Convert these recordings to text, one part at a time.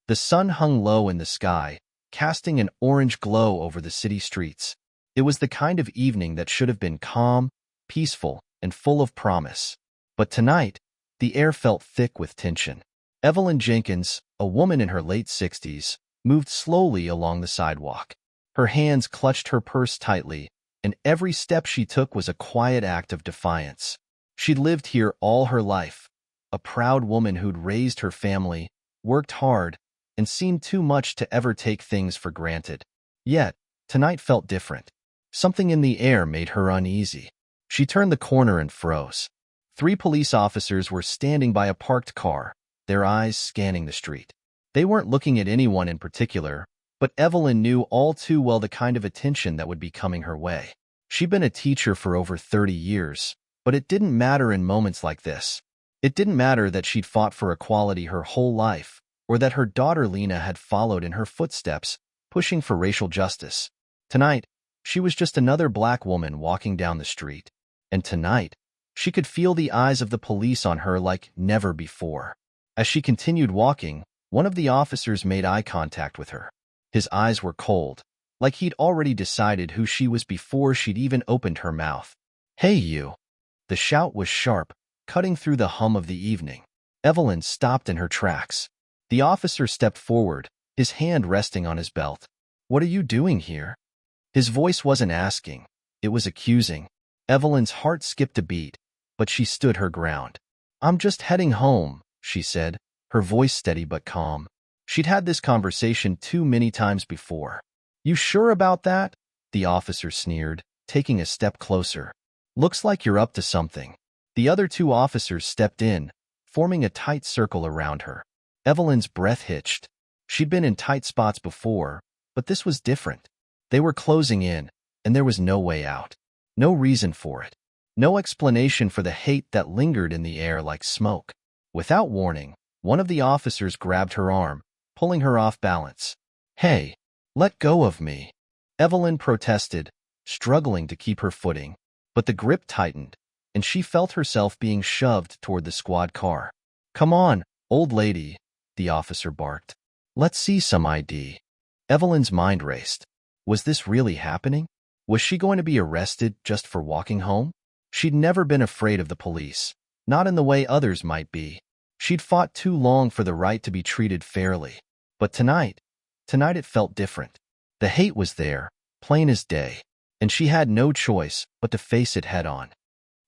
The sun hung low in the sky, casting an orange glow over the city streets. It was the kind of evening that should have been calm, peaceful, and full of promise. But tonight, the air felt thick with tension. Evelyn Jenkins, a woman in her late 60s, moved slowly along the sidewalk. Her hands clutched her purse tightly, and every step she took was a quiet act of defiance. She'd lived here all her life, a proud woman who'd raised her family, worked hard, and seen too much to ever take things for granted. Yet, tonight felt different. Something in the air made her uneasy. She turned the corner and froze. 3 police officers were standing by a parked car, their eyes scanning the street. They weren't looking at anyone in particular, but Evelyn knew all too well the kind of attention that would be coming her way. She'd been a teacher for over 30 years, but it didn't matter in moments like this. It didn't matter that she'd fought for equality her whole life, or that her daughter Lena had followed in her footsteps, pushing for racial justice. Tonight, she was just another black woman walking down the street. And tonight, she could feel the eyes of the police on her like never before. As she continued walking, one of the officers made eye contact with her. His eyes were cold, like he'd already decided who she was before she'd even opened her mouth. "Hey, you!" The shout was sharp, cutting through the hum of the evening. Evelyn stopped in her tracks. The officer stepped forward, his hand resting on his belt. "What are you doing here?" His voice wasn't asking, it was accusing. Evelyn's heart skipped a beat, but she stood her ground. "I'm just heading home," she said, her voice steady but calm. She'd had this conversation too many times before. "You sure about that?" the officer sneered, taking a step closer. "Looks like you're up to something." The other 2 officers stepped in, forming a tight circle around her. Evelyn's breath hitched. She'd been in tight spots before, but this was different. They were closing in, and there was no way out. No reason for it. No explanation for the hate that lingered in the air like smoke. Without warning, one of the officers grabbed her arm, pulling her off balance. "Hey, let go of me," Evelyn protested, struggling to keep her footing. But the grip tightened, and she felt herself being shoved toward the squad car. "Come on, old lady," the officer barked. "Let's see some ID." Evelyn's mind raced. Was this really happening? Was she going to be arrested just for walking home? She'd never been afraid of the police, not in the way others might be. She'd fought too long for the right to be treated fairly. But tonight it felt different. The hate was there, plain as day, and she had no choice but to face it head on.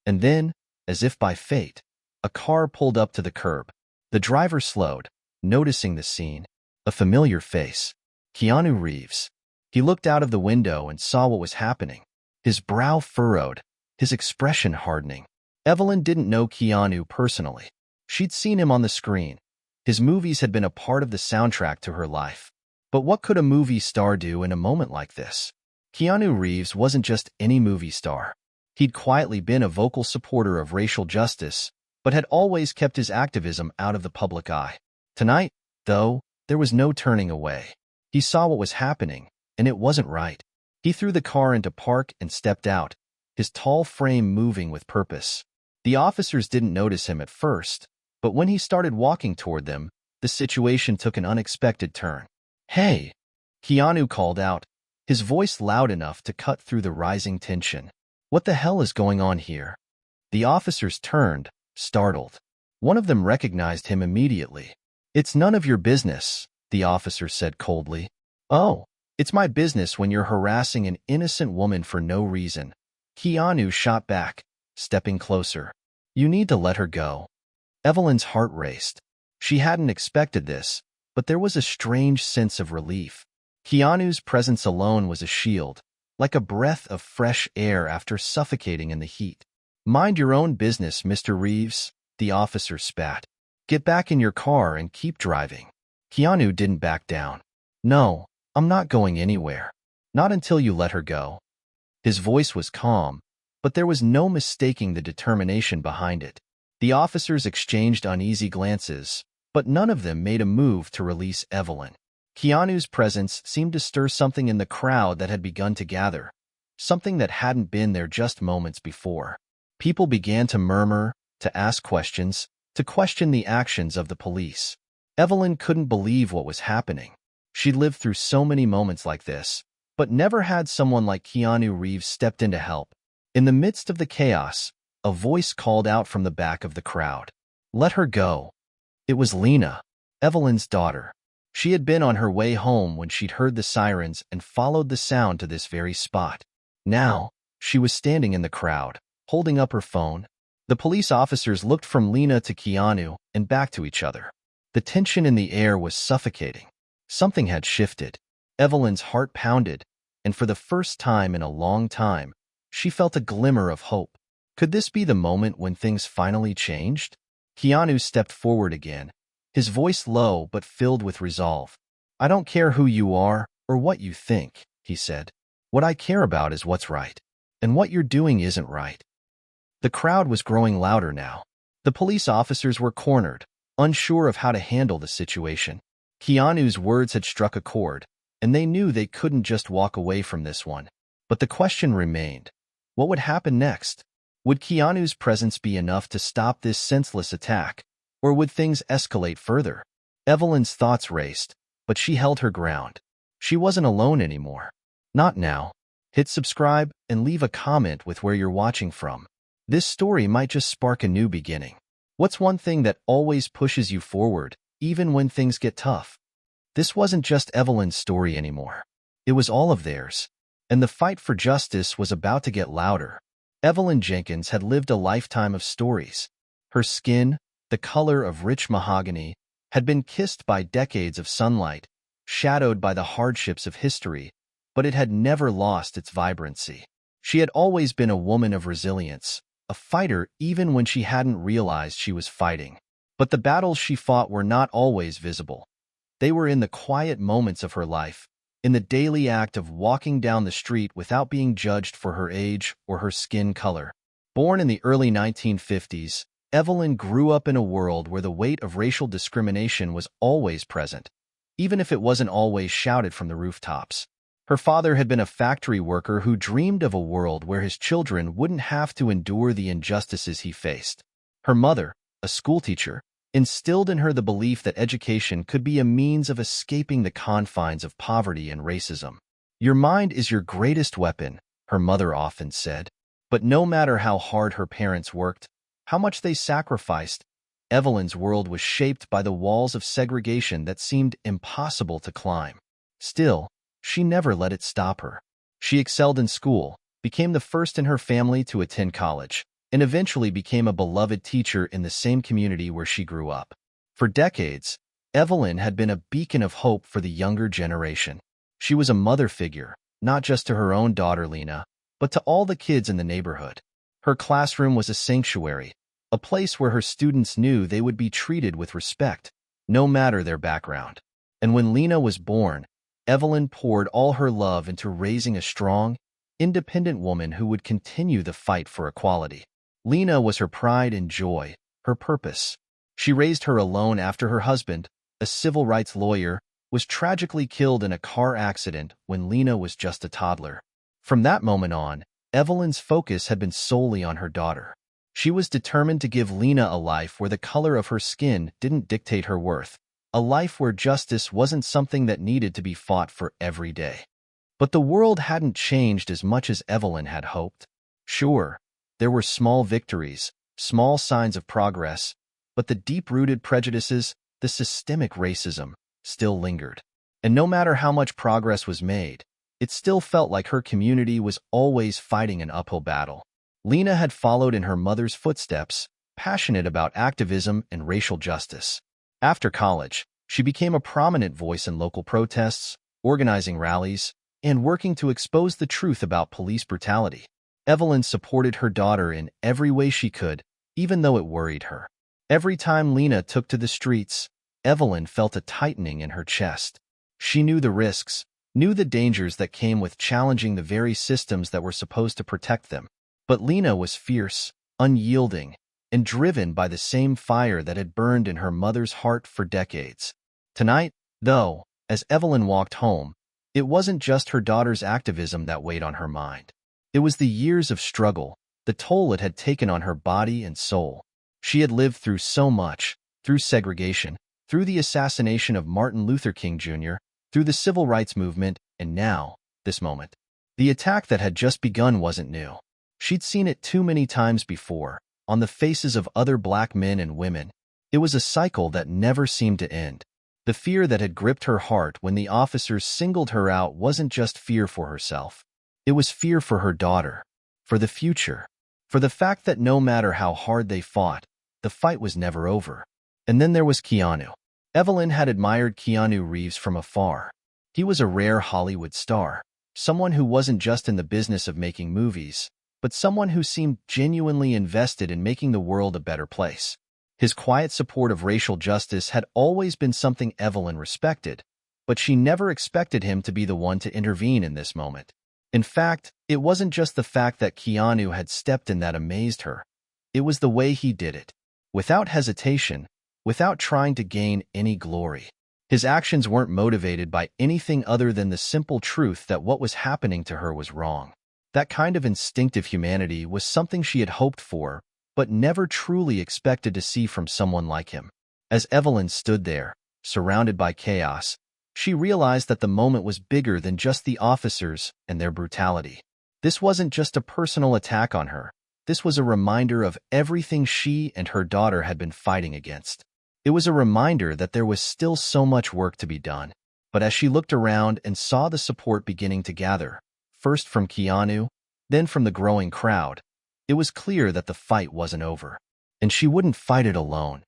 And then, as if by fate, a car pulled up to the curb. The driver slowed, noticing the scene. A familiar face. Keanu Reeves. He looked out of the window and saw what was happening. His brow furrowed, his expression hardening. Evelyn didn't know Keanu personally. She'd seen him on the screen. His movies had been a part of the soundtrack to her life. But what could a movie star do in a moment like this? Keanu Reeves wasn't just any movie star. He'd quietly been a vocal supporter of racial justice, but had always kept his activism out of the public eye. Tonight, though, there was no turning away. He saw what was happening, and it wasn't right. He threw the car into park and stepped out, his tall frame moving with purpose. The officers didn't notice him at first, but when he started walking toward them, the situation took an unexpected turn. "Hey!" Keanu called out, his voice loud enough to cut through the rising tension. "What the hell is going on here?" The officers turned, startled. One of them recognized him immediately. "It's none of your business," the officer said coldly. "Oh, it's my business when you're harassing an innocent woman for no reason." Keanu shot back, stepping closer. "You need to let her go." Evelyn's heart raced. She hadn't expected this, but there was a strange sense of relief. Keanu's presence alone was a shield, like a breath of fresh air after suffocating in the heat. "Mind your own business, Mr. Reeves," the officer spat. "Get back in your car and keep driving." Keanu didn't back down. "No, I'm not going anywhere. Not until you let her go." His voice was calm, but there was no mistaking the determination behind it. The officers exchanged uneasy glances, but none of them made a move to release Evelyn. Keanu's presence seemed to stir something in the crowd that had begun to gather, something that hadn't been there just moments before. People began to murmur, to ask questions, to question the actions of the police. Evelyn couldn't believe what was happening. She'd lived through so many moments like this, but never had someone like Keanu Reeves stepped in to help. In the midst of the chaos, a voice called out from the back of the crowd. "Let her go." It was Lena, Evelyn's daughter. She had been on her way home when she'd heard the sirens and followed the sound to this very spot. Now, she was standing in the crowd, holding up her phone. The police officers looked from Lena to Keanu and back to each other. The tension in the air was suffocating. Something had shifted. Evelyn's heart pounded, and for the first time in a long time, she felt a glimmer of hope. Could this be the moment when things finally changed? Keanu stepped forward again, his voice low but filled with resolve. "I don't care who you are or what you think," he said. "What I care about is what's right. And what you're doing isn't right." The crowd was growing louder now. The police officers were cornered, unsure of how to handle the situation. Keanu's words had struck a chord, and they knew they couldn't just walk away from this one. But the question remained. What would happen next? Would Keanu's presence be enough to stop this senseless attack, or would things escalate further? Evelyn's thoughts raced, but she held her ground. She wasn't alone anymore. Not now. Hit subscribe and leave a comment with where you're watching from. This story might just spark a new beginning. What's one thing that always pushes you forward, even when things get tough? This wasn't just Evelyn's story anymore. It was all of theirs. And the fight for justice was about to get louder. Evelyn Jenkins had lived a lifetime of stories. Her skin, the color of rich mahogany, had been kissed by decades of sunlight, shadowed by the hardships of history, but it had never lost its vibrancy. She had always been a woman of resilience, a fighter even when she hadn't realized she was fighting. But the battles she fought were not always visible. They were in the quiet moments of her life, in the daily act of walking down the street without being judged for her age or her skin color. Born in the early 1950s, Evelyn grew up in a world where the weight of racial discrimination was always present, even if it wasn't always shouted from the rooftops. Her father had been a factory worker who dreamed of a world where his children wouldn't have to endure the injustices he faced. Her mother, a schoolteacher, instilled in her the belief that education could be a means of escaping the confines of poverty and racism. "Your mind is your greatest weapon," her mother often said. But no matter how hard her parents worked, how much they sacrificed, Evelyn's world was shaped by the walls of segregation that seemed impossible to climb. Still, she never let it stop her. She excelled in school, became the first in her family to attend college, and eventually became a beloved teacher in the same community where she grew up. For decades, Evelyn had been a beacon of hope for the younger generation. She was a mother figure, not just to her own daughter Lena, but to all the kids in the neighborhood. Her classroom was a sanctuary, a place where her students knew they would be treated with respect, no matter their background. And when Lena was born, Evelyn poured all her love into raising a strong, independent woman who would continue the fight for equality. Lena was her pride and joy, her purpose. She raised her alone after her husband, a civil rights lawyer, was tragically killed in a car accident when Lena was just a toddler. From that moment on, Evelyn's focus had been solely on her daughter. She was determined to give Lena a life where the color of her skin didn't dictate her worth, a life where justice wasn't something that needed to be fought for every day. But the world hadn't changed as much as Evelyn had hoped. Sure, there were small victories, small signs of progress, but the deep-rooted prejudices, the systemic racism, still lingered. And no matter how much progress was made, it still felt like her community was always fighting an uphill battle. Lena had followed in her mother's footsteps, passionate about activism and racial justice. After college, she became a prominent voice in local protests, organizing rallies, and working to expose the truth about police brutality. Evelyn supported her daughter in every way she could, even though it worried her. Every time Lena took to the streets, Evelyn felt a tightening in her chest. She knew the risks, knew the dangers that came with challenging the very systems that were supposed to protect them. But Lena was fierce, unyielding, and driven by the same fire that had burned in her mother's heart for decades. Tonight, though, as Evelyn walked home, it wasn't just her daughter's activism that weighed on her mind. It was the years of struggle, the toll it had taken on her body and soul. She had lived through so much, through segregation, through the assassination of Martin Luther King Jr., through the civil rights movement, and now, this moment. The attack that had just begun wasn't new. She'd seen it too many times before, on the faces of other black men and women. It was a cycle that never seemed to end. The fear that had gripped her heart when the officers singled her out wasn't just fear for herself. It was fear for her daughter, for the future, for the fact that no matter how hard they fought, the fight was never over. And then there was Keanu. Evelyn had admired Keanu Reeves from afar. He was a rare Hollywood star, someone who wasn't just in the business of making movies, but someone who seemed genuinely invested in making the world a better place. His quiet support of racial justice had always been something Evelyn respected, but she never expected him to be the one to intervene in this moment. In fact, it wasn't just the fact that Keanu had stepped in that amazed her. It was the way he did it. Without hesitation, without trying to gain any glory. His actions weren't motivated by anything other than the simple truth that what was happening to her was wrong. That kind of instinctive humanity was something she had hoped for, but never truly expected to see from someone like him. As Evelyn stood there, surrounded by chaos, she realized that the moment was bigger than just the officers and their brutality. This wasn't just a personal attack on her. This was a reminder of everything she and her daughter had been fighting against. It was a reminder that there was still so much work to be done. But as she looked around and saw the support beginning to gather, first from Keanu, then from the growing crowd, it was clear that the fight wasn't over. And she wouldn't fight it alone.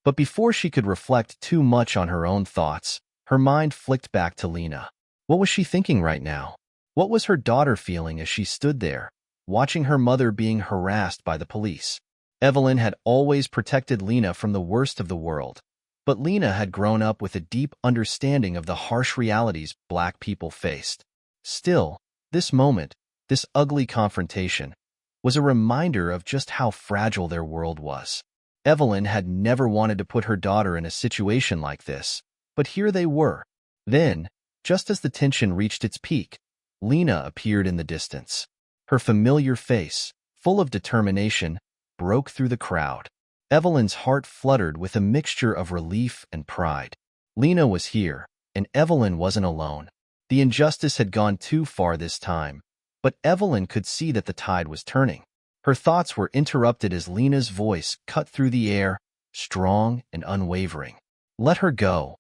But before she could reflect too much on her own thoughts, her mind flicked back to Lena. What was she thinking right now? What was her daughter feeling as she stood there, watching her mother being harassed by the police? Evelyn had always protected Lena from the worst of the world, but Lena had grown up with a deep understanding of the harsh realities black people faced. Still, this moment, this ugly confrontation, was a reminder of just how fragile their world was. Evelyn had never wanted to put her daughter in a situation like this, but here they were. Then, just as the tension reached its peak, Lena appeared in the distance. Her familiar face, full of determination, broke through the crowd. Evelyn's heart fluttered with a mixture of relief and pride. Lena was here, and Evelyn wasn't alone. The injustice had gone too far this time, but Evelyn could see that the tide was turning. Her thoughts were interrupted as Lena's voice cut through the air, strong and unwavering. Let her go.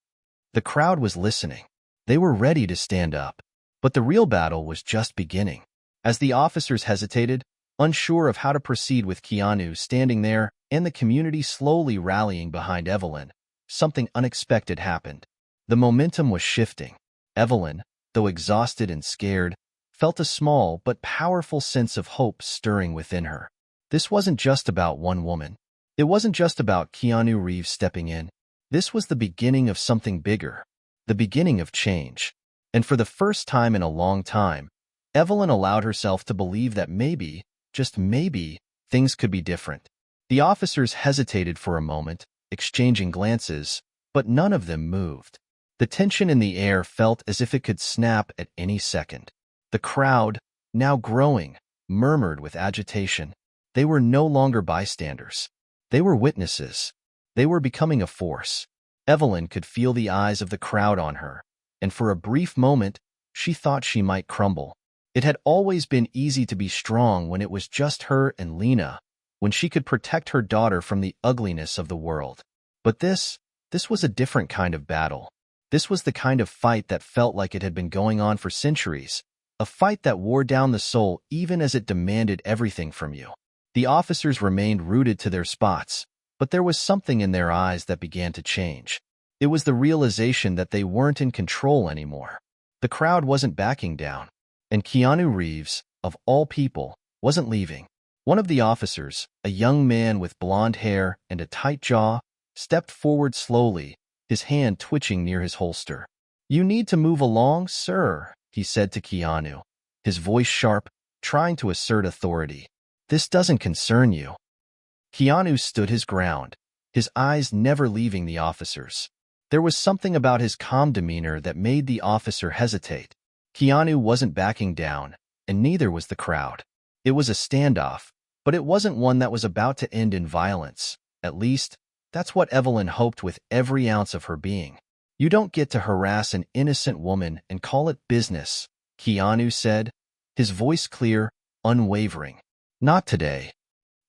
The crowd was listening. They were ready to stand up. But the real battle was just beginning. As the officers hesitated, unsure of how to proceed with Keanu standing there and the community slowly rallying behind Evelyn, something unexpected happened. The momentum was shifting. Evelyn, though exhausted and scared, felt a small but powerful sense of hope stirring within her. This wasn't just about one woman. It wasn't just about Keanu Reeves stepping in. This was the beginning of something bigger, the beginning of change. And for the first time in a long time, Evelyn allowed herself to believe that maybe, just maybe, things could be different. The officers hesitated for a moment, exchanging glances, but none of them moved. The tension in the air felt as if it could snap at any second. The crowd, now growing, murmured with agitation. They were no longer bystanders. They were witnesses. They were becoming a force. Evelyn could feel the eyes of the crowd on her, and for a brief moment, she thought she might crumble. It had always been easy to be strong when it was just her and Lena, when she could protect her daughter from the ugliness of the world. But this was a different kind of battle. This was the kind of fight that felt like it had been going on for centuries, a fight that wore down the soul even as it demanded everything from you. The officers remained rooted to their spots, but there was something in their eyes that began to change. It was the realization that they weren't in control anymore. The crowd wasn't backing down, and Keanu Reeves, of all people, wasn't leaving. One of the officers, a young man with blonde hair and a tight jaw, stepped forward slowly, his hand twitching near his holster. "You need to move along, sir," he said to Keanu, his voice sharp, trying to assert authority. "This doesn't concern you." Keanu stood his ground, his eyes never leaving the officers. There was something about his calm demeanor that made the officer hesitate. Keanu wasn't backing down, and neither was the crowd. It was a standoff, but it wasn't one that was about to end in violence, at least, That's what Evelyn hoped with every ounce of her being. You don't get to harass an innocent woman and call it business, Keanu said, his voice clear, unwavering. Not today.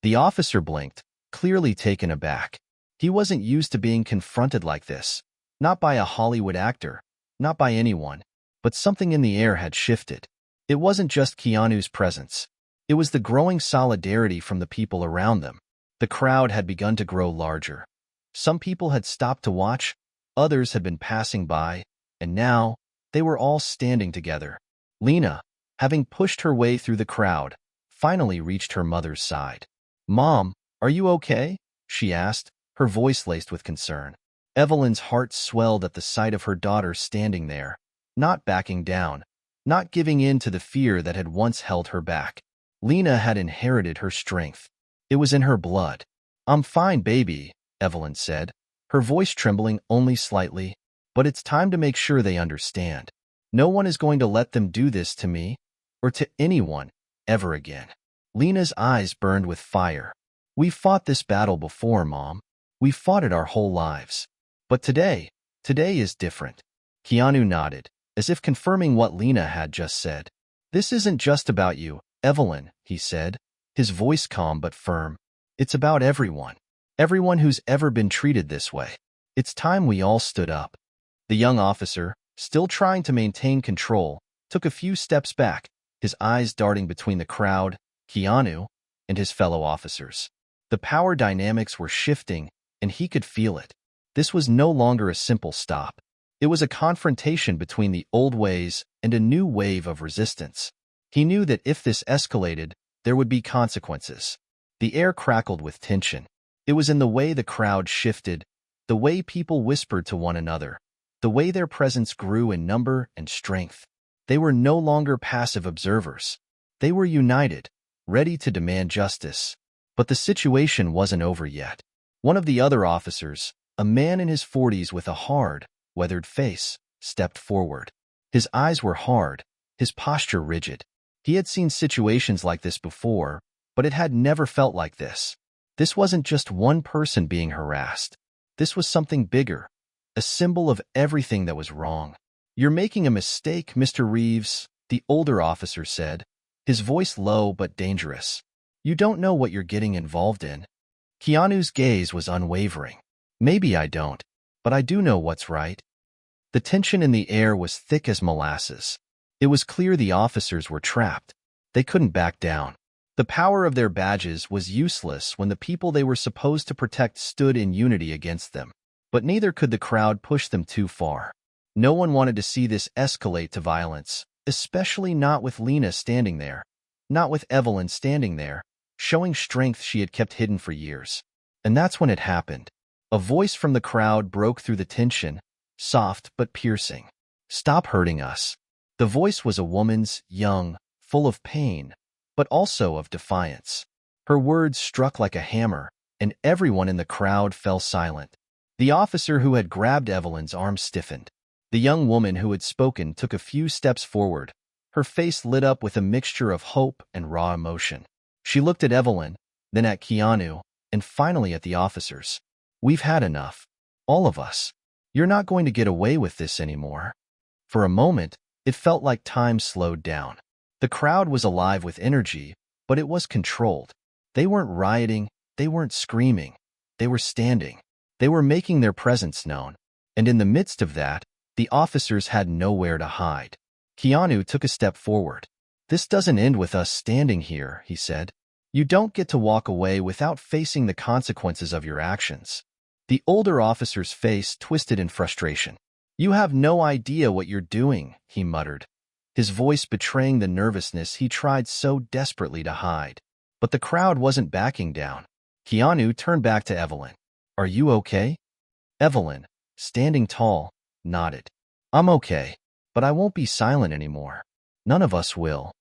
The officer blinked, clearly taken aback. He wasn't used to being confronted like this. Not by a Hollywood actor, not by anyone, but something in the air had shifted. It wasn't just Keanu's presence. It was the growing solidarity from the people around them. The crowd had begun to grow larger. Some people had stopped to watch, others had been passing by, and now they were all standing together. Lena, having pushed her way through the crowd, finally reached her mother's side. "Mom, are you okay?" she asked, her voice laced with concern. Evelyn's heart swelled at the sight of her daughter standing there, not backing down, not giving in to the fear that had once held her back. Lena had inherited her strength. It was in her blood. "I'm fine, baby," Evelyn said, her voice trembling only slightly, "but it's time to make sure they understand. No one is going to let them do this to me, or to anyone, ever again." Lena's eyes burned with fire. "We've fought this battle before, Mom. We've fought it our whole lives. But today is different." Keanu nodded, as if confirming what Lena had just said. "This isn't just about you, Evelyn," he said, his voice calm but firm. "It's about everyone. Everyone who's ever been treated this way. It's time we all stood up." The young officer, still trying to maintain control, took a few steps back, his eyes darting between the crowd, Keanu, and his fellow officers. The power dynamics were shifting, and he could feel it. This was no longer a simple stop. It was a confrontation between the old ways and a new wave of resistance. He knew that if this escalated, there would be consequences. The air crackled with tension. It was in the way the crowd shifted, the way people whispered to one another, the way their presence grew in number and strength. They were no longer passive observers. They were united, ready to demand justice. But the situation wasn't over yet. One of the other officers, a man in his 40s with a hard, weathered face, stepped forward. His eyes were hard, his posture rigid. He had seen situations like this before, but it had never felt like this. This wasn't just one person being harassed. This was something bigger, a symbol of everything that was wrong. "You're making a mistake, Mr. Reeves," the older officer said, his voice low but dangerous. "You don't know what you're getting involved in." Keanu's gaze was unwavering. "Maybe I don't, but I do know what's right." The tension in the air was thick as molasses. It was clear the officers were trapped. They couldn't back down. The power of their badges was useless when the people they were supposed to protect stood in unity against them. But neither could the crowd push them too far. No one wanted to see this escalate to violence, especially not with Lena standing there, not with Evelyn standing there, showing strength she had kept hidden for years. And that's when it happened. A voice from the crowd broke through the tension, soft but piercing. "Stop hurting us." The voice was a woman's, young, full of pain, but also of defiance. Her words struck like a hammer, and everyone in the crowd fell silent. The officer who had grabbed Evelyn's arm stiffened. The young woman who had spoken took a few steps forward, her face lit up with a mixture of hope and raw emotion. She looked at Evelyn, then at Keanu, and finally at the officers. "We've had enough. All of us. You're not going to get away with this anymore." For a moment, it felt like time slowed down. The crowd was alive with energy, but it was controlled. They weren't rioting, they weren't screaming. They were standing. They were making their presence known. And in the midst of that, the officers had nowhere to hide. Keanu took a step forward. "This doesn't end with us standing here," he said. "You don't get to walk away without facing the consequences of your actions." The older officer's face twisted in frustration. "You have no idea what you're doing," he muttered, his voice betraying the nervousness he tried so desperately to hide. But the crowd wasn't backing down. Keanu turned back to Evelyn. "Are you okay?" Evelyn, standing tall, nodded. "I'm okay, but I won't be silent anymore. None of us will."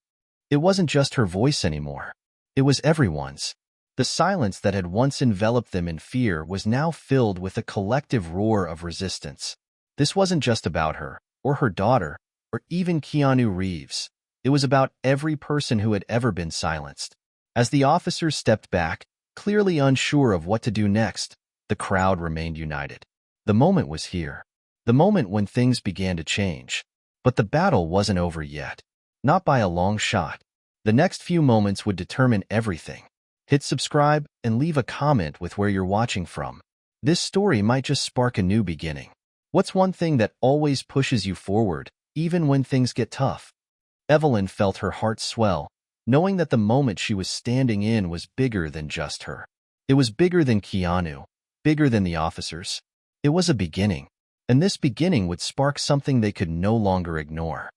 It wasn't just her voice anymore. It was everyone's. The silence that had once enveloped them in fear was now filled with a collective roar of resistance. This wasn't just about her, or her daughter, or even Keanu Reeves. It was about every person who had ever been silenced. As the officers stepped back, clearly unsure of what to do next, The crowd remained united. The moment was here. The moment when things began to change. But the battle wasn't over yet. Not by a long shot. The next few moments would determine everything. Hit subscribe and leave a comment with where you're watching from. This story might just spark a new beginning. What's one thing that always pushes you forward, even when things get tough? Evelyn felt her heart swell, knowing that the moment she was standing in was bigger than just her. It was bigger than Keanu, bigger than the officers. It was a beginning, and this beginning would spark something they could no longer ignore.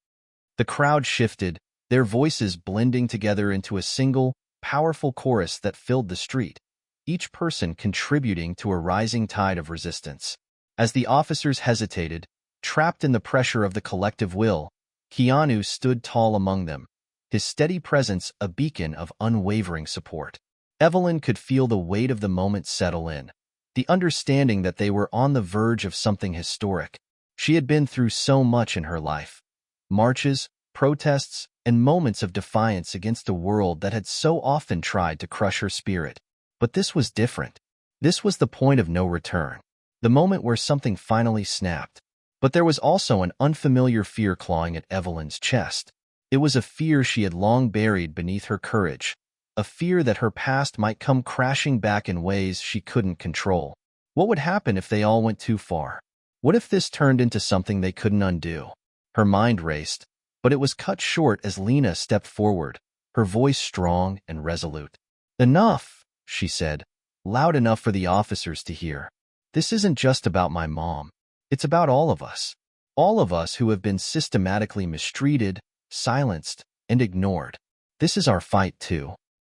The crowd shifted, their voices blending together into a single, powerful chorus that filled the street, each person contributing to a rising tide of resistance. As the officers hesitated, trapped in the pressure of the collective will, Keanu stood tall among them, his steady presence a beacon of unwavering support. Evelyn could feel the weight of the moment settle in, the understanding that they were on the verge of something historic. She had been through so much in her life. Marches, protests, and moments of defiance against a world that had so often tried to crush her spirit. But this was different. This was the point of no return, the moment where something finally snapped. But there was also an unfamiliar fear clawing at Evelyn's chest. It was a fear she had long buried beneath her courage, a fear that her past might come crashing back in ways she couldn't control. What would happen if they all went too far? What if this turned into something they couldn't undo? Her mind raced, but it was cut short as Lena stepped forward, her voice strong and resolute. "Enough," she said, loud enough for the officers to hear. "This isn't just about my mom. It's about all of us. All of us who have been systematically mistreated, silenced, and ignored. This is our fight, too."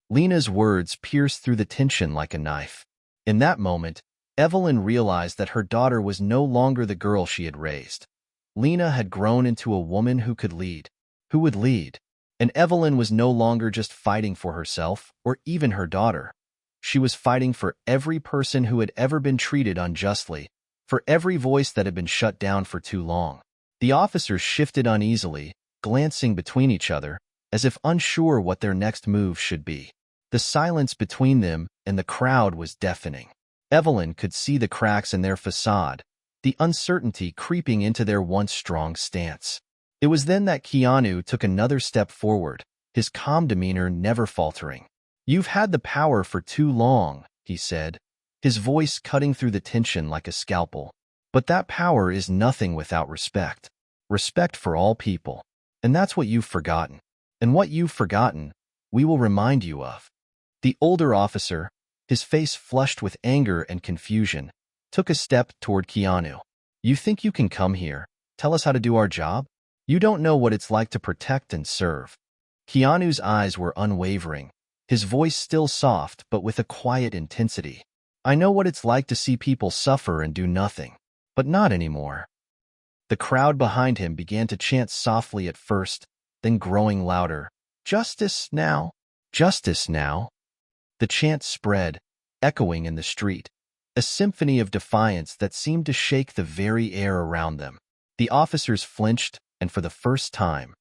Lena's words pierced through the tension like a knife. In that moment, Evelyn realized that her daughter was no longer the girl she had raised. Lena had grown into a woman who could lead, who would lead. And Evelyn was no longer just fighting for herself or even her daughter. She was fighting for every person who had ever been treated unjustly, for every voice that had been shut down for too long. The officers shifted uneasily, glancing between each other, as if unsure what their next move should be. The silence between them and the crowd was deafening. Evelyn could see the cracks in their facade, the uncertainty creeping into their once strong stance. It was then that Keanu took another step forward, his calm demeanor never faltering. "You've had the power for too long," he said, his voice cutting through the tension like a scalpel. "But that power is nothing without respect. Respect for all people. And that's what you've forgotten. And what you've forgotten, we will remind you of." The older officer, his face flushed with anger and confusion, took a step toward Keanu. "You think you can come here, tell us how to do our job? You don't know what it's like to protect and serve." Keanu's eyes were unwavering, his voice still soft but with a quiet intensity. "I know what it's like to see people suffer and do nothing, but not anymore." The crowd behind him began to chant softly at first, then growing louder. "Justice now! Justice now!" The chant spread, echoing in the street, a symphony of defiance that seemed to shake the very air around them. The officers flinched, and for the first time,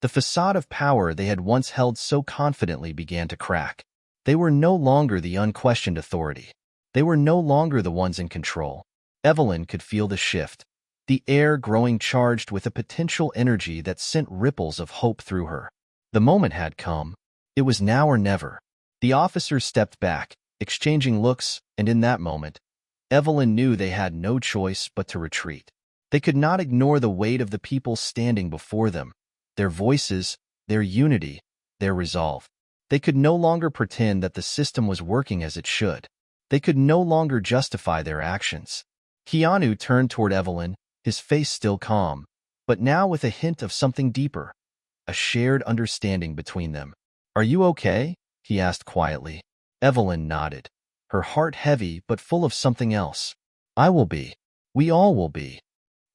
the facade of power they had once held so confidently began to crack. They were no longer the unquestioned authority. They were no longer the ones in control. Evelyn could feel the shift, the air growing charged with a potential energy that sent ripples of hope through her. The moment had come. It was now or never. The officers stepped back, exchanging looks, and in that moment, Evelyn knew they had no choice but to retreat. They could not ignore the weight of the people standing before them, their voices, their unity, their resolve. They could no longer pretend that the system was working as it should. They could no longer justify their actions. Keanu turned toward Evelyn, his face still calm, but now with a hint of something deeper, a shared understanding between them. "Are you okay?" he asked quietly. Evelyn nodded, her heart heavy but full of something else. "I will be. We all will be."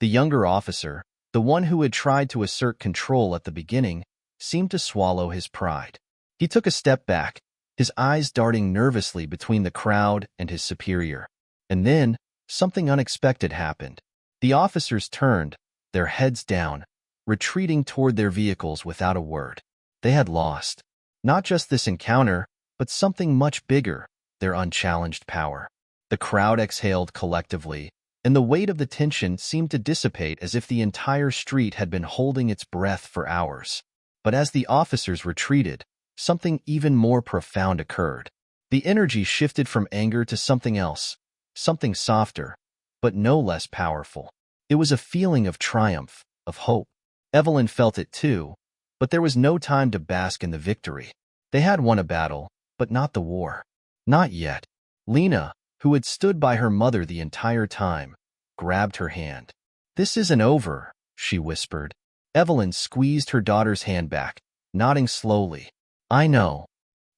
The younger officer, the one who had tried to assert control at the beginning, seemed to swallow his pride. He took a step back, his eyes darting nervously between the crowd and his superior. And then, something unexpected happened. The officers turned, their heads down, retreating toward their vehicles without a word. They had lost. Not just this encounter, but something much bigger, their unchallenged power. The crowd exhaled collectively, and the weight of the tension seemed to dissipate as if the entire street had been holding its breath for hours. But as the officers retreated, something even more profound occurred. The energy shifted from anger to something else, something softer, but no less powerful. It was a feeling of triumph, of hope. Evelyn felt it too, but there was no time to bask in the victory. They had won a battle, but not the war. Not yet. Lena, who had stood by her mother the entire time, grabbed her hand. "This isn't over," she whispered. Evelyn squeezed her daughter's hand back, nodding slowly. "I know."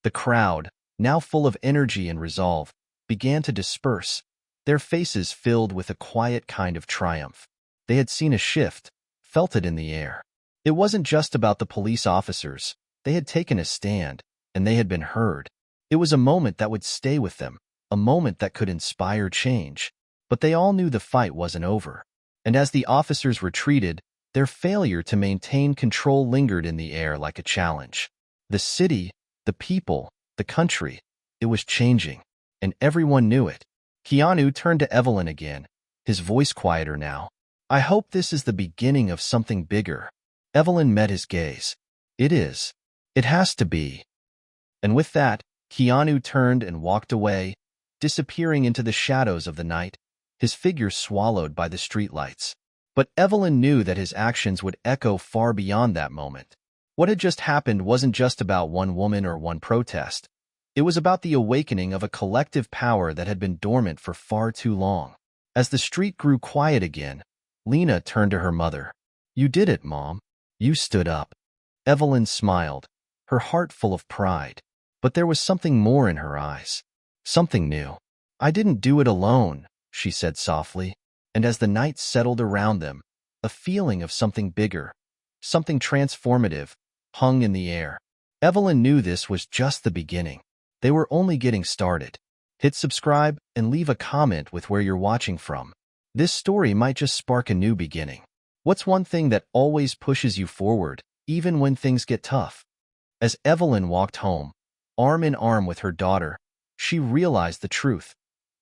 The crowd, now full of energy and resolve, began to disperse, their faces filled with a quiet kind of triumph. They had seen a shift, felt it in the air. It wasn't just about the police officers. They had taken a stand, and they had been heard. It was a moment that would stay with them, a moment that could inspire change. But they all knew the fight wasn't over. And as the officers retreated, their failure to maintain control lingered in the air like a challenge. The city, the people, the country, it was changing, and everyone knew it. Keanu turned to Evelyn again, his voice quieter now. "I hope this is the beginning of something bigger." Evelyn met his gaze. "It is. It has to be." And with that, Keanu turned and walked away, disappearing into the shadows of the night, his figure swallowed by the streetlights. But Evelyn knew that his actions would echo far beyond that moment. What had just happened wasn't just about one woman or one protest. It was about the awakening of a collective power that had been dormant for far too long. As the street grew quiet again, Lena turned to her mother. "You did it, Mom. You stood up." Evelyn smiled, her heart full of pride. But there was something more in her eyes. Something new. "I didn't do it alone," she said softly, and as the night settled around them, a feeling of something bigger, something transformative, hung in the air. Evelyn knew this was just the beginning. They were only getting started. Hit subscribe and leave a comment with where you're watching from. This story might just spark a new beginning. What's one thing that always pushes you forward, even when things get tough? As Evelyn walked home, arm in arm with her daughter, she realized the truth.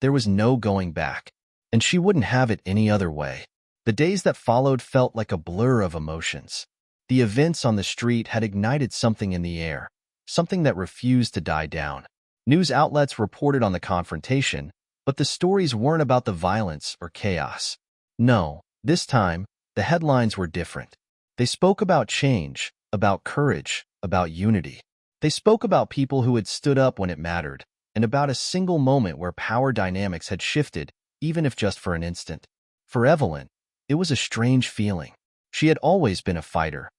There was no going back, and she wouldn't have it any other way. The days that followed felt like a blur of emotions. The events on the street had ignited something in the air, something that refused to die down. News outlets reported on the confrontation, but the stories weren't about the violence or chaos. No, this time, the headlines were different. They spoke about change, about courage, about unity. They spoke about people who had stood up when it mattered, and about a single moment where power dynamics had shifted, even if just for an instant. For Evelyn, it was a strange feeling. She had always been a fighter.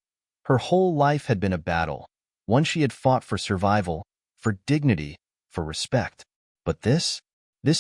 Her whole life had been a battle, one she had fought for survival, for dignity, for respect. But this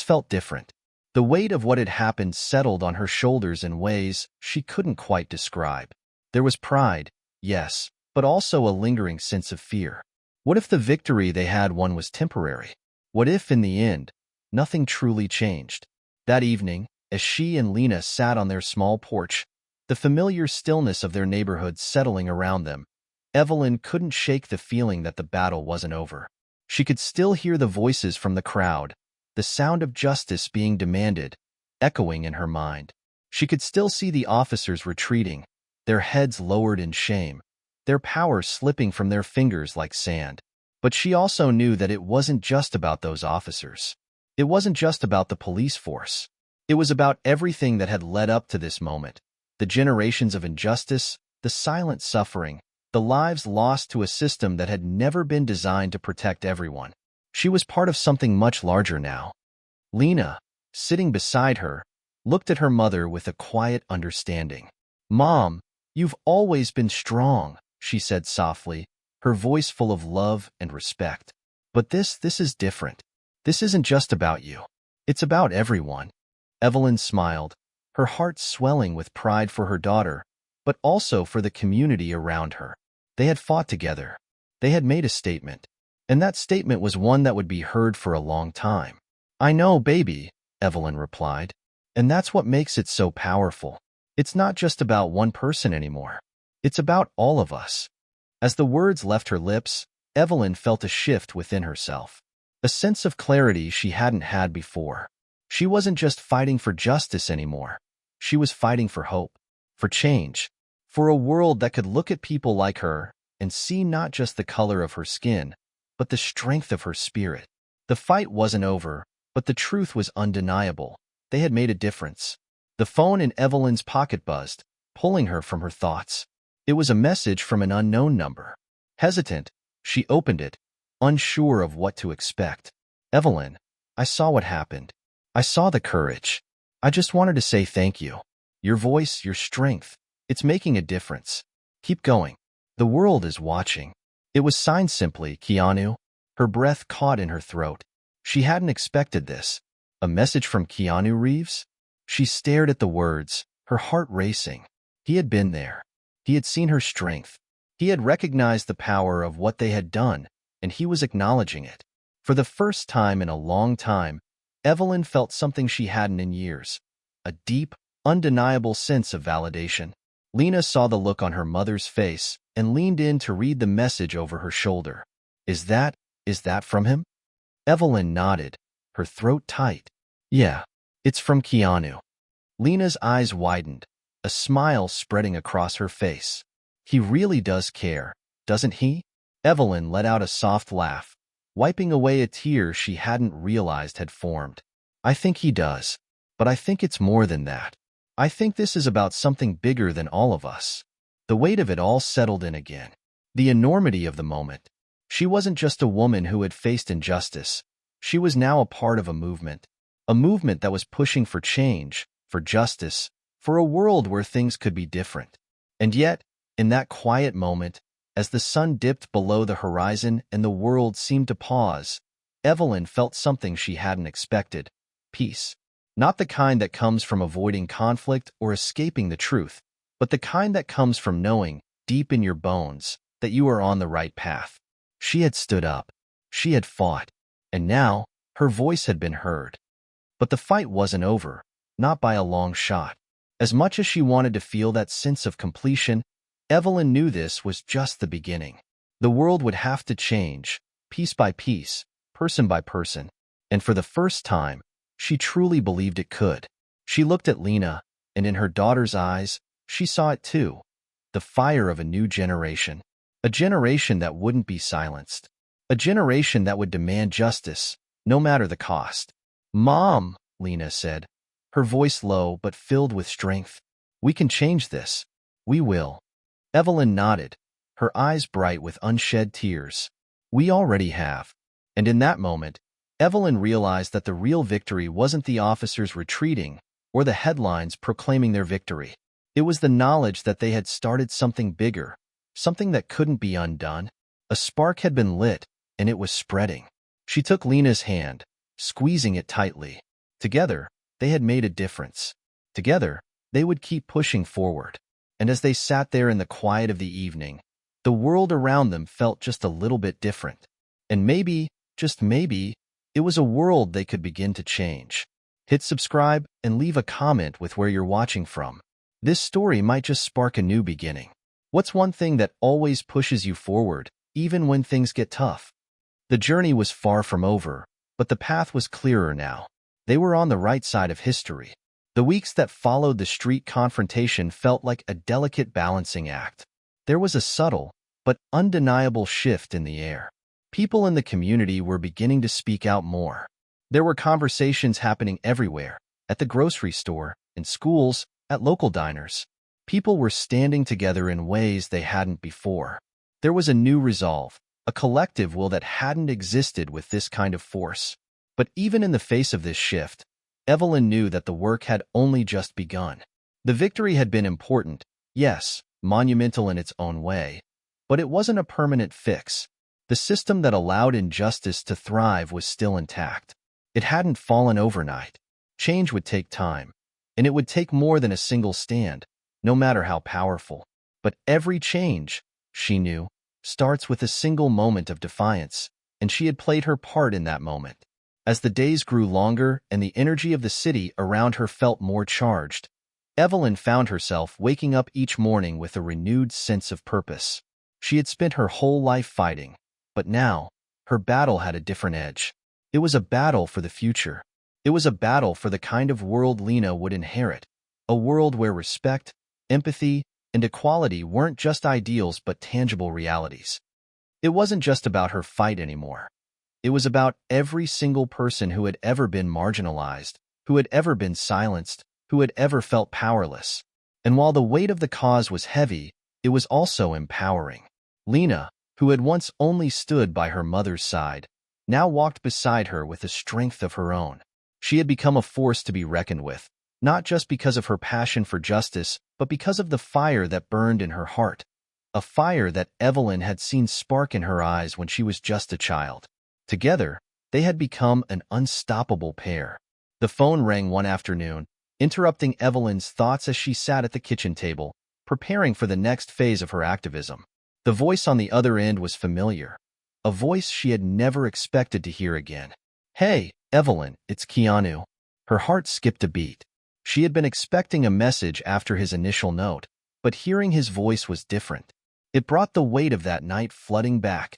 felt different. The weight of what had happened settled on her shoulders in ways she couldn't quite describe. There was pride, yes, but also a lingering sense of fear. What if the victory they had won was temporary? What if, in the end, nothing truly changed? That evening, as she and Lena sat on their small porch, the familiar stillness of their neighborhood settling around them, Evelyn couldn't shake the feeling that the battle wasn't over. She could still hear the voices from the crowd, the sound of justice being demanded, echoing in her mind. She could still see the officers retreating, their heads lowered in shame, their power slipping from their fingers like sand. But she also knew that it wasn't just about those officers. It wasn't just about the police force. It was about everything that had led up to this moment. The generations of injustice, the silent suffering, the lives lost to a system that had never been designed to protect everyone. She was part of something much larger now. Lena, sitting beside her, looked at her mother with a quiet understanding. "Mom, you've always been strong," she said softly, her voice full of love and respect. "But this is different. This isn't just about you. It's about everyone." Evelyn smiled, her heart swelling with pride for her daughter, but also for the community around her. They had fought together. They had made a statement. And that statement was one that would be heard for a long time. "I know, baby," Evelyn replied. "And that's what makes it so powerful. It's not just about one person anymore. It's about all of us." As the words left her lips, Evelyn felt a shift within herself. A sense of clarity she hadn't had before. She wasn't just fighting for justice anymore. She was fighting for hope, for change, for a world that could look at people like her and see not just the color of her skin, but the strength of her spirit. The fight wasn't over, but the truth was undeniable. They had made a difference. The phone in Evelyn's pocket buzzed, pulling her from her thoughts. It was a message from an unknown number. Hesitant, she opened it, unsure of what to expect. Evelyn, I saw what happened. I saw the courage. I just wanted to say thank you. Your voice, your strength, it's making a difference. Keep going. The world is watching. It was signed simply, Keanu. Her breath caught in her throat. She hadn't expected this. A message from Keanu Reeves? She stared at the words, her heart racing. He had been there. He had seen her strength. He had recognized the power of what they had done, and he was acknowledging it. For the first time in a long time, Evelyn felt something she hadn't in years. A deep, undeniable sense of validation. Lena saw the look on her mother's face and leaned in to read the message over her shoulder. Is that from him? Evelyn nodded, her throat tight. Yeah, it's from Keanu. Lena's eyes widened, a smile spreading across her face. He really does care, doesn't he? Evelyn let out a soft laugh, wiping away a tear she hadn't realized had formed. I think he does, but I think it's more than that. I think this is about something bigger than all of us. The weight of it all settled in again. The enormity of the moment. She wasn't just a woman who had faced injustice. She was now a part of a movement that was pushing for change, for justice, for a world where things could be different. And yet, in that quiet moment, as the sun dipped below the horizon and the world seemed to pause, Evelyn felt something she hadn't expected. Peace. Not the kind that comes from avoiding conflict or escaping the truth, but the kind that comes from knowing, deep in your bones, that you are on the right path. She had stood up. She had fought. And now, her voice had been heard. But the fight wasn't over, not by a long shot. As much as she wanted to feel that sense of completion, Evelyn knew this was just the beginning. The world would have to change, piece by piece, person by person. And for the first time, she truly believed it could. She looked at Lena, and in her daughter's eyes, she saw it too. The fire of a new generation. A generation that wouldn't be silenced. A generation that would demand justice, no matter the cost. Mom, Lena said, her voice low but filled with strength. We can change this. We will. Evelyn nodded, her eyes bright with unshed tears. We already have. And in that moment, Evelyn realized that the real victory wasn't the officers retreating or the headlines proclaiming their victory. It was the knowledge that they had started something bigger, something that couldn't be undone. A spark had been lit, and it was spreading. She took Lena's hand, squeezing it tightly. Together, they had made a difference. Together, they would keep pushing forward. And as they sat there in the quiet of the evening, the world around them felt just a little bit different. And maybe, just maybe, it was a world they could begin to change. Hit subscribe and leave a comment with where you're watching from. This story might just spark a new beginning. What's one thing that always pushes you forward, even when things get tough? The journey was far from over, but the path was clearer now. They were on the right side of history. The weeks that followed the street confrontation felt like a delicate balancing act. There was a subtle, but undeniable shift in the air. People in the community were beginning to speak out more. There were conversations happening everywhere, at the grocery store, in schools, at local diners. People were standing together in ways they hadn't before. There was a new resolve, a collective will that hadn't existed with this kind of force. But even in the face of this shift, Evelyn knew that the work had only just begun. The victory had been important, yes, monumental in its own way, but it wasn't a permanent fix. The system that allowed injustice to thrive was still intact. It hadn't fallen overnight. Change would take time, and it would take more than a single stand, no matter how powerful. But every change, she knew, starts with a single moment of defiance, and she had played her part in that moment. As the days grew longer and the energy of the city around her felt more charged, Evelyn found herself waking up each morning with a renewed sense of purpose. She had spent her whole life fighting, but now, her battle had a different edge. It was a battle for the future. It was a battle for the kind of world Lena would inherit, a world where respect, empathy, and equality weren't just ideals but tangible realities. It wasn't just about her fight anymore. It was about every single person who had ever been marginalized, who had ever been silenced, who had ever felt powerless. And while the weight of the cause was heavy, it was also empowering. Lena, who had once only stood by her mother's side, now walked beside her with a strength of her own. She had become a force to be reckoned with, not just because of her passion for justice, but because of the fire that burned in her heart, a fire that Evelyn had seen spark in her eyes when she was just a child. Together, they had become an unstoppable pair. The phone rang one afternoon, interrupting Evelyn's thoughts as she sat at the kitchen table, preparing for the next phase of her activism. The voice on the other end was familiar, a voice she had never expected to hear again. "Hey, Evelyn, it's Keanu." Her heart skipped a beat. She had been expecting a message after his initial note, but hearing his voice was different. It brought the weight of that night flooding back.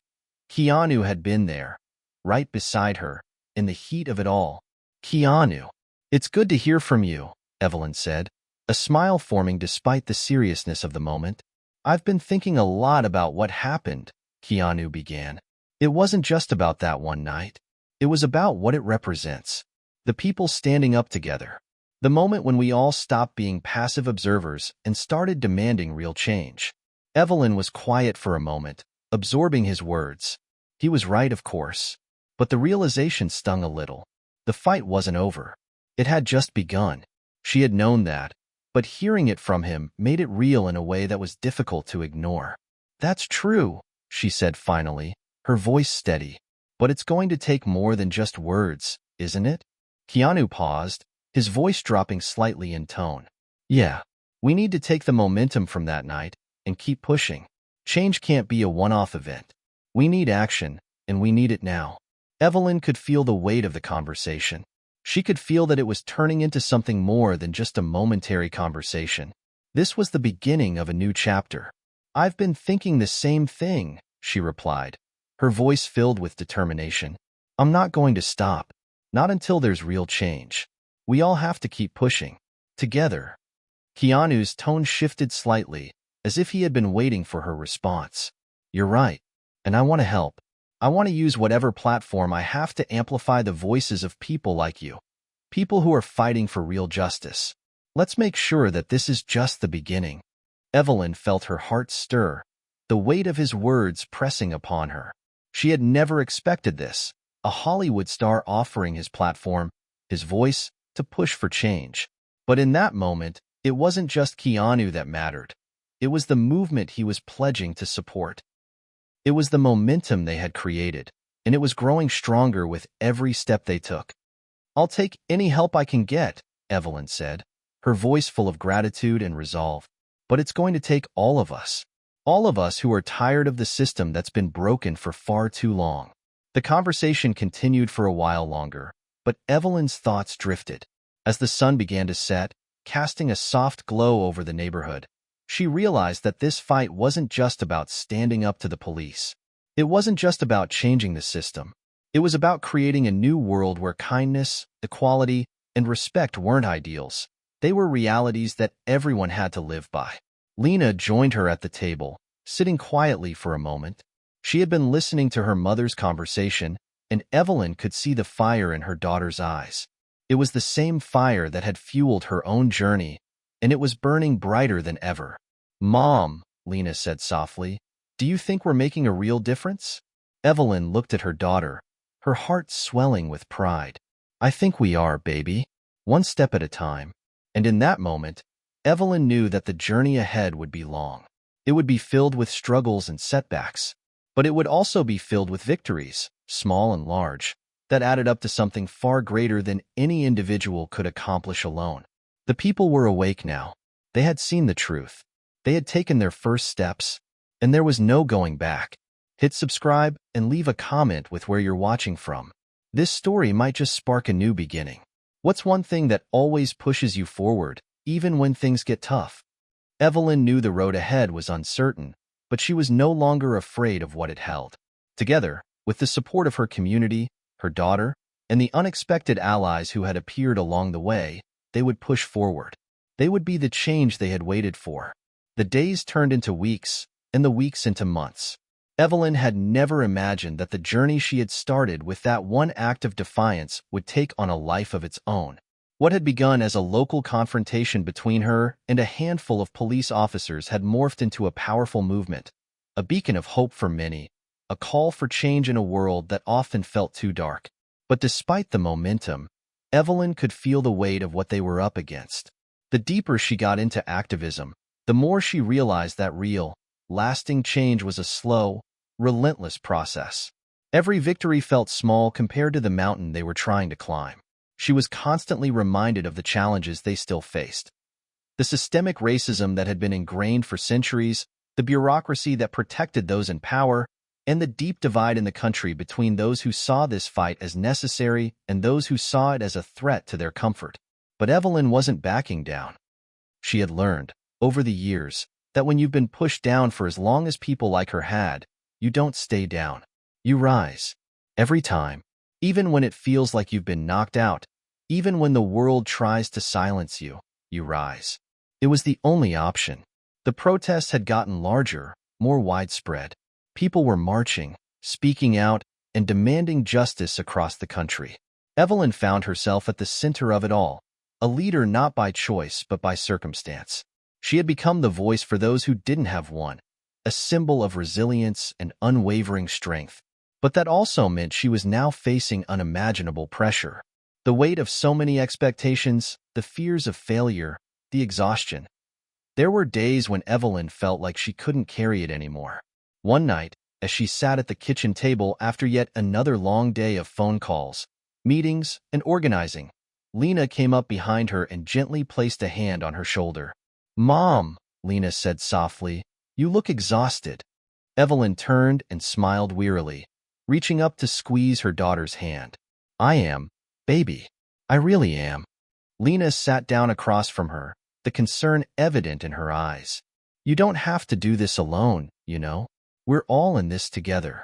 Keanu had been there, right beside her, in the heat of it all. "Keanu, it's good to hear from you," Evelyn said, a smile forming despite the seriousness of the moment. "I've been thinking a lot about what happened," Keanu began. "It wasn't just about that one night. It was about what it represents. The people standing up together. The moment when we all stopped being passive observers and started demanding real change." Evelyn was quiet for a moment, absorbing his words. He was right, of course. But the realization stung a little. The fight wasn't over. It had just begun. She had known that, but hearing it from him made it real in a way that was difficult to ignore. "That's true," she said finally, her voice steady. "But it's going to take more than just words, isn't it?" Keanu paused, his voice dropping slightly in tone. "Yeah, we need to take the momentum from that night and keep pushing. Change can't be a one-off event. We need action, and we need it now." Evelyn could feel the weight of the conversation. She could feel that it was turning into something more than just a momentary conversation. This was the beginning of a new chapter. "I've been thinking the same thing," she replied, her voice filled with determination. "I'm not going to stop. Not until there's real change. We all have to keep pushing. Together." Keanu's tone shifted slightly, as if he had been waiting for her response. "You're right, and I want to help. I want to use whatever platform I have to amplify the voices of people like you, people who are fighting for real justice. Let's make sure that this is just the beginning." Evelyn felt her heart stir, the weight of his words pressing upon her. She had never expected this, a Hollywood star offering his platform, his voice, to push for change. But in that moment, it wasn't just Keanu that mattered. It was the movement he was pledging to support. It was the momentum they had created, and it was growing stronger with every step they took. "I'll take any help I can get," Evelyn said, her voice full of gratitude and resolve. "But it's going to take all of us who are tired of the system that's been broken for far too long." The conversation continued for a while longer, but Evelyn's thoughts drifted. As the sun began to set, casting a soft glow over the neighborhood, she realized that this fight wasn't just about standing up to the police. It wasn't just about changing the system. It was about creating a new world where kindness, equality, and respect weren't ideals. They were realities that everyone had to live by. Lena joined her at the table, sitting quietly for a moment. She had been listening to her mother's conversation, and Evelyn could see the fire in her daughter's eyes. It was the same fire that had fueled her own journey, and it was burning brighter than ever. "Mom," Lena said softly, "do you think we're making a real difference?" Evelyn looked at her daughter, her heart swelling with pride. "I think we are, baby. One step at a time." And in that moment, Evelyn knew that the journey ahead would be long. It would be filled with struggles and setbacks, but it would also be filled with victories, small and large, that added up to something far greater than any individual could accomplish alone. The people were awake now. They had seen the truth. They had taken their first steps, and there was no going back. Hit subscribe and leave a comment with where you're watching from. This story might just spark a new beginning. What's one thing that always pushes you forward, even when things get tough? Evelyn knew the road ahead was uncertain, but she was no longer afraid of what it held. Together, with the support of her community, her daughter, and the unexpected allies who had appeared along the way, they would push forward. They would be the change they had waited for. The days turned into weeks, and the weeks into months. Evelyn had never imagined that the journey she had started with that one act of defiance would take on a life of its own. What had begun as a local confrontation between her and a handful of police officers had morphed into a powerful movement, a beacon of hope for many, a call for change in a world that often felt too dark. But despite the momentum, Evelyn could feel the weight of what they were up against. The deeper she got into activism, the more she realized that real, lasting change was a slow, relentless process. Every victory felt small compared to the mountain they were trying to climb. She was constantly reminded of the challenges they still faced. The systemic racism that had been ingrained for centuries, the bureaucracy that protected those in power, and the deep divide in the country between those who saw this fight as necessary and those who saw it as a threat to their comfort. But Evelyn wasn't backing down. She had learned, over the years, that when you've been pushed down for as long as people like her had, you don't stay down. You rise. Every time. Even when it feels like you've been knocked out, even when the world tries to silence you, you rise. It was the only option. The protests had gotten larger, more widespread. People were marching, speaking out, and demanding justice across the country. Evelyn found herself at the center of it all, a leader not by choice but by circumstance. She had become the voice for those who didn't have one, a symbol of resilience and unwavering strength. But that also meant she was now facing unimaginable pressure. The weight of so many expectations, the fears of failure, the exhaustion. There were days when Evelyn felt like she couldn't carry it anymore. One night, as she sat at the kitchen table after yet another long day of phone calls, meetings, and organizing, Lena came up behind her and gently placed a hand on her shoulder. "Mom," Lena said softly, "you look exhausted." Evelyn turned and smiled wearily, reaching up to squeeze her daughter's hand. "I am, baby. I really am." Lena sat down across from her, the concern evident in her eyes. "You don't have to do this alone, you know. We're all in this together."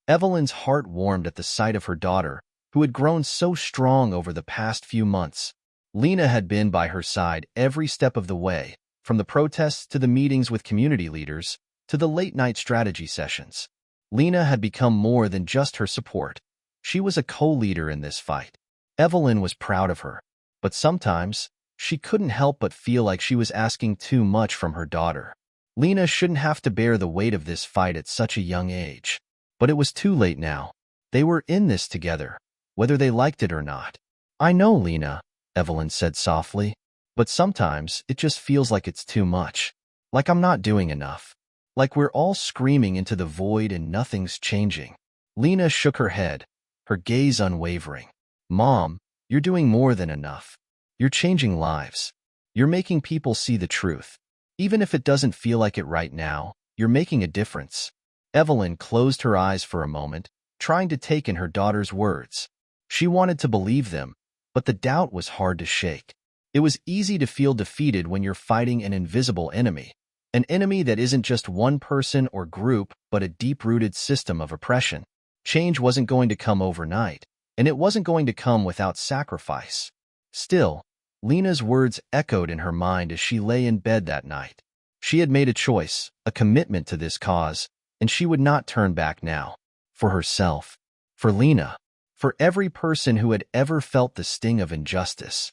Evelyn's heart warmed at the sight of her daughter, who had grown so strong over the past few months. Lena had been by her side every step of the way, from the protests to the meetings with community leaders, to the late-night strategy sessions. Lena had become more than just her support. She was a co-leader in this fight. Evelyn was proud of her, but sometimes she couldn't help but feel like she was asking too much from her daughter. Lena shouldn't have to bear the weight of this fight at such a young age. But it was too late now. They were in this together, whether they liked it or not. "I know, Lena," Evelyn said softly, "but sometimes it just feels like it's too much. Like I'm not doing enough. Like we're all screaming into the void and nothing's changing." Lena shook her head, her gaze unwavering. "Mom, you're doing more than enough. You're changing lives. You're making people see the truth. Even if it doesn't feel like it right now, you're making a difference." Evelyn closed her eyes for a moment, trying to take in her daughter's words. She wanted to believe them, but the doubt was hard to shake. It was easy to feel defeated when you're fighting an invisible enemy. An enemy that isn't just one person or group, but a deep-rooted system of oppression. Change wasn't going to come overnight, and it wasn't going to come without sacrifice. Still, Lena's words echoed in her mind as she lay in bed that night. She had made a choice, a commitment to this cause, and she would not turn back now. For herself, for Lena, for every person who had ever felt the sting of injustice.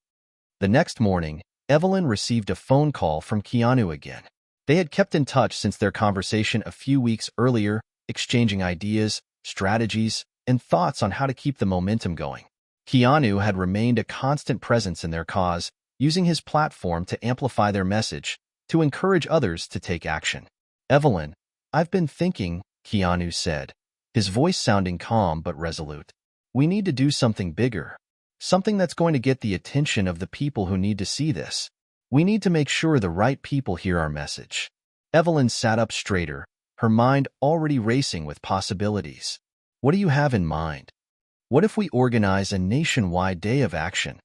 The next morning, Evelyn received a phone call from Keanu again. They had kept in touch since their conversation a few weeks earlier, exchanging ideas, strategies, and thoughts on how to keep the momentum going. Keanu had remained a constant presence in their cause, using his platform to amplify their message, to encourage others to take action. "Evelyn, I've been thinking," Keanu said, his voice sounding calm but resolute. "We need to do something bigger. Something that's going to get the attention of the people who need to see this. We need to make sure the right people hear our message." Evelyn sat up straighter, her mind already racing with possibilities. "What do you have in mind? What if we organize a nationwide day of action?"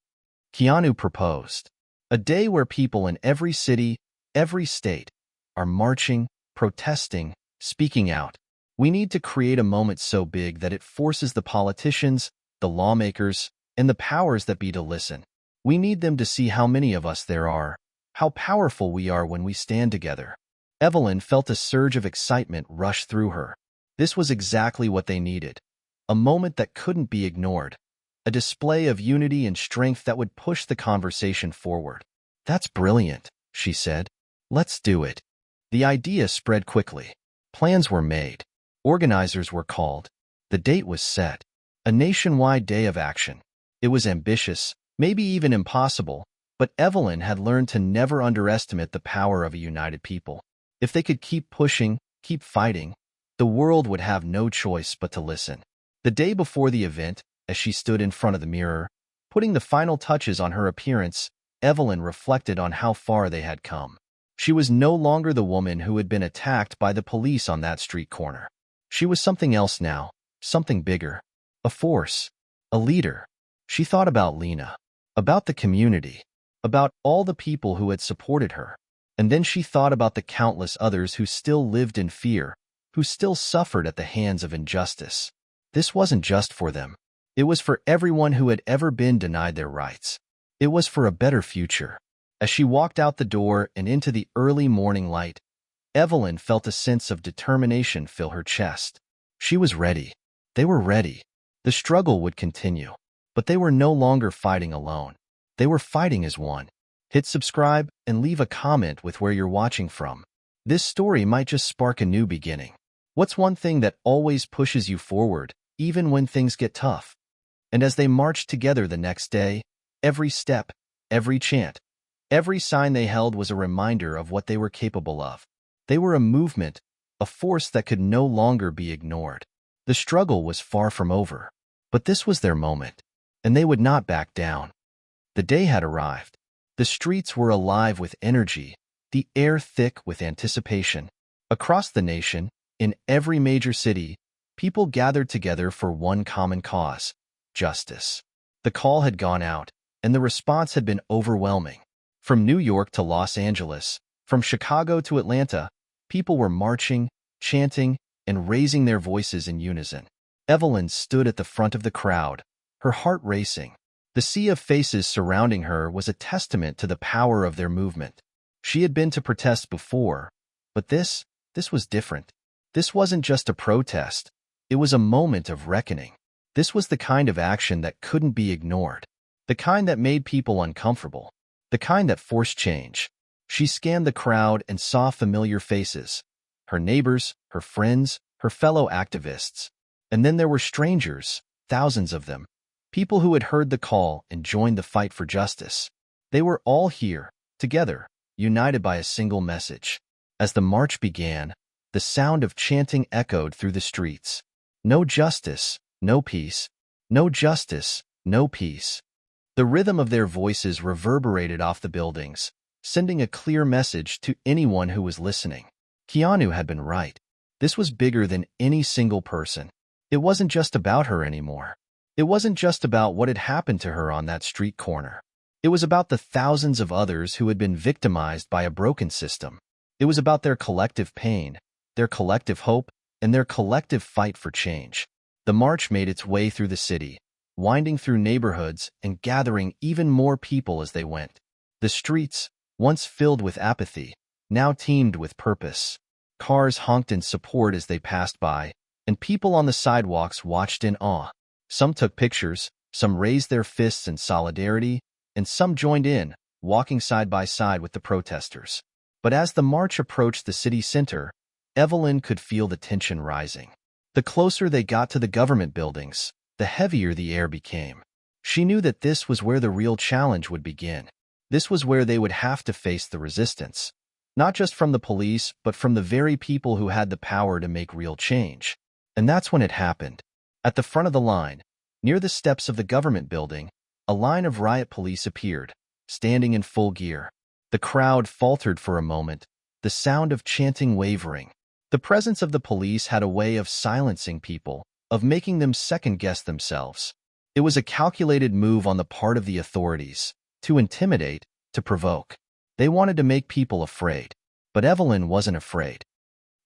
Keanu proposed. "A day where people in every city, every state, are marching, protesting, speaking out. We need to create a moment so big that it forces the politicians, the lawmakers, and the powers that be to listen. We need them to see how many of us there are, how powerful we are when we stand together. Evelyn felt a surge of excitement rush through her. This was exactly what they needed. A moment that couldn't be ignored. A display of unity and strength that would push the conversation forward. "That's brilliant," she said. "Let's do it." The idea spread quickly. Plans were made. Organizers were called. The date was set. A nationwide day of action. It was ambitious, maybe even impossible, but Evelyn had learned to never underestimate the power of a united people. If they could keep pushing, keep fighting, the world would have no choice but to listen. The day before the event, as she stood in front of the mirror, putting the final touches on her appearance, Evelyn reflected on how far they had come. She was no longer the woman who had been attacked by the police on that street corner. She was something else now, something bigger. A force. A leader. She thought about Lena, about the community, about all the people who had supported her. And then she thought about the countless others who still lived in fear, who still suffered at the hands of injustice. This wasn't just for them. It was for everyone who had ever been denied their rights. It was for a better future. As she walked out the door and into the early morning light, Evelyn felt a sense of determination fill her chest. She was ready. They were ready. The struggle would continue. But they were no longer fighting alone. They were fighting as one. Hit subscribe and leave a comment with where you're watching from. This story might just spark a new beginning. What's one thing that always pushes you forward, even when things get tough? And as they marched together the next day, every step, every chant, every sign they held was a reminder of what they were capable of. They were a movement, a force that could no longer be ignored. The struggle was far from over, but this was their moment, and they would not back down. The day had arrived. The streets were alive with energy, the air thick with anticipation. Across the nation, in every major city, people gathered together for one common cause: justice. The call had gone out, and the response had been overwhelming. From New York to Los Angeles, from Chicago to Atlanta, people were marching, chanting, and raising their voices in unison. Evelyn stood at the front of the crowd, her heart racing. The sea of faces surrounding her was a testament to the power of their movement. She had been to protests before, but this was different. This wasn't just a protest. It was a moment of reckoning. This was the kind of action that couldn't be ignored, the kind that made people uncomfortable, the kind that forced change. She scanned the crowd and saw familiar faces, her neighbors, her friends, her fellow activists. And then there were strangers, thousands of them, people who had heard the call and joined the fight for justice. They were all here, together, united by a single message. As the march began, the sound of chanting echoed through the streets. No justice, no peace. No justice, no peace. The rhythm of their voices reverberated off the buildings, sending a clear message to anyone who was listening. Keanu had been right. This was bigger than any single person. It wasn't just about her anymore. It wasn't just about what had happened to her on that street corner. It was about the thousands of others who had been victimized by a broken system. It was about their collective pain, their collective hope, and their collective fight for change. The march made its way through the city, winding through neighborhoods and gathering even more people as they went. The streets, once filled with apathy, now teemed with purpose. Cars honked in support as they passed by, and people on the sidewalks watched in awe. Some took pictures, some raised their fists in solidarity, and some joined in, walking side by side with the protesters. But as the march approached the city center, Evelyn could feel the tension rising. The closer they got to the government buildings, the heavier the air became. She knew that this was where the real challenge would begin. This was where they would have to face the resistance, not just from the police, but from the very people who had the power to make real change. And that's when it happened. At the front of the line, near the steps of the government building, a line of riot police appeared, standing in full gear. The crowd faltered for a moment, the sound of chanting wavering. The presence of the police had a way of silencing people, of making them second-guess themselves. It was a calculated move on the part of the authorities, to intimidate, to provoke. They wanted to make people afraid. But Evelyn wasn't afraid.